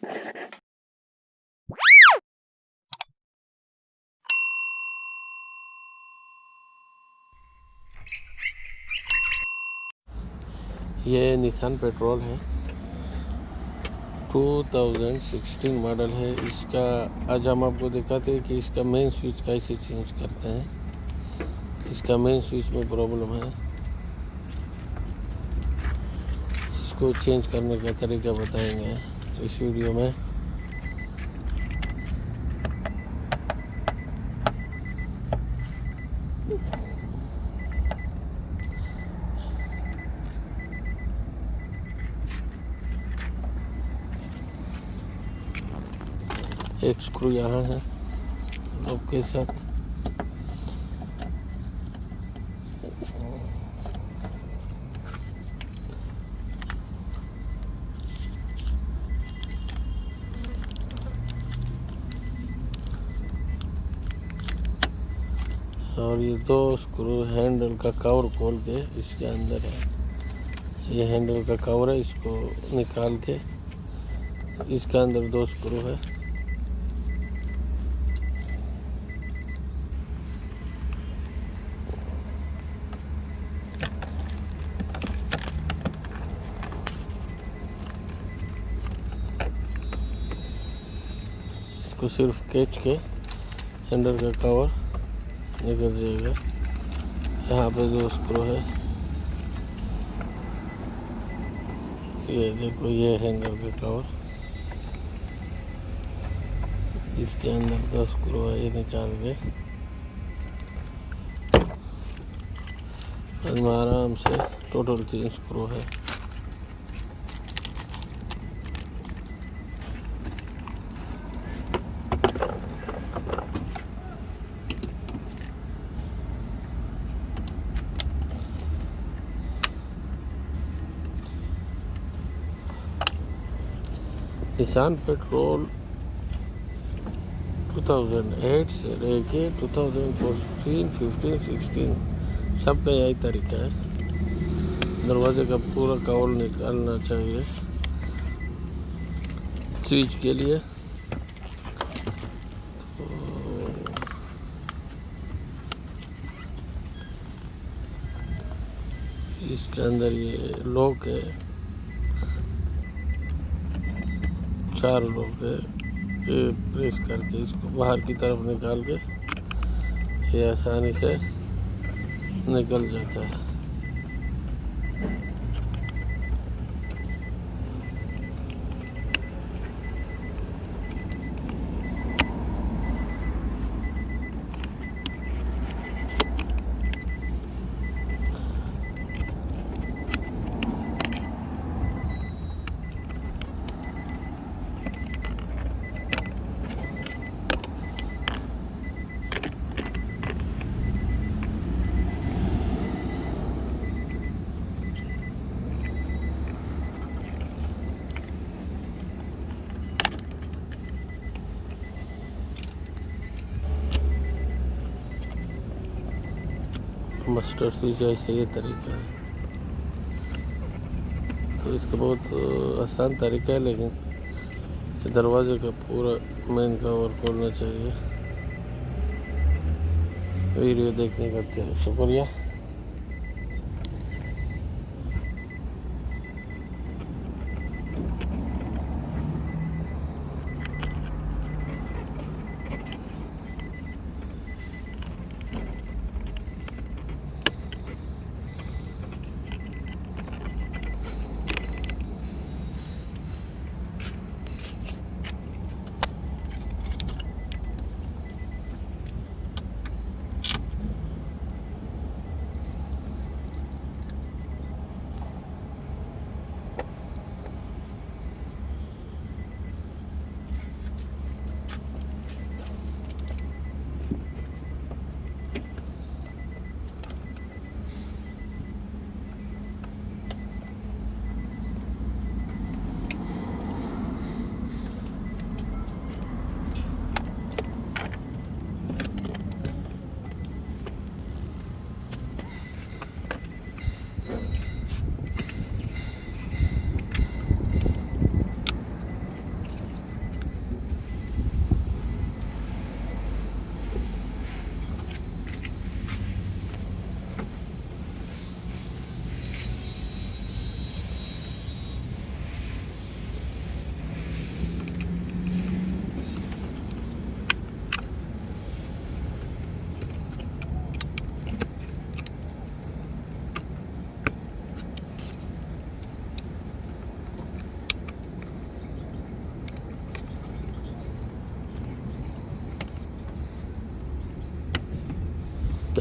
ये Nissan petrol है, 2016 model है। इसका आज हम आपको दिखाते हैं कि इसका मेन स्विच कैसे चेंज करते हैं। इसका मेन स्विच में प्रॉब्लम है, इसको चेंज करने का तरीका बताएंगे इस वीडियो में। एक स्क्रू यहाँ है लॉक के साथ। और ये दो स्क्रू हैंडल का कवर खोल के इसके अंदर है। ये हैंडल का कवर है, इसको निकाल के इसके अंदर दो स्क्रू है। इसको सिर्फ खींच के हैंडल का कवर निकल जाएगा। यहाँ पे दो स्क्रू है, ये देखो, ये हैंडल का कवर, इसके अंदर दो स्क्रू है, ये निकाल के इसमें आराम से टोटल 3 स्क्रू है। निसान पेट्रोल 2008 से लेके 2014, 15, 16 सबका यही तरीका है। दरवाजे का पूरा कवर निकालना चाहिए स्विच के लिए। इसके अंदर ये लॉक है, 4 लॉक है। ये प्रेस करके इसको बाहर की तरफ निकाल के ये आसानी से निकल जाता है। मास्टर स्विच ऐसे ये तरीका है। तो इसका बहुत आसान तरीका है, लेकिन दरवाजे का पूरा मेन कवर खोलना चाहिए। वीडियो देखने का शुक्रिया।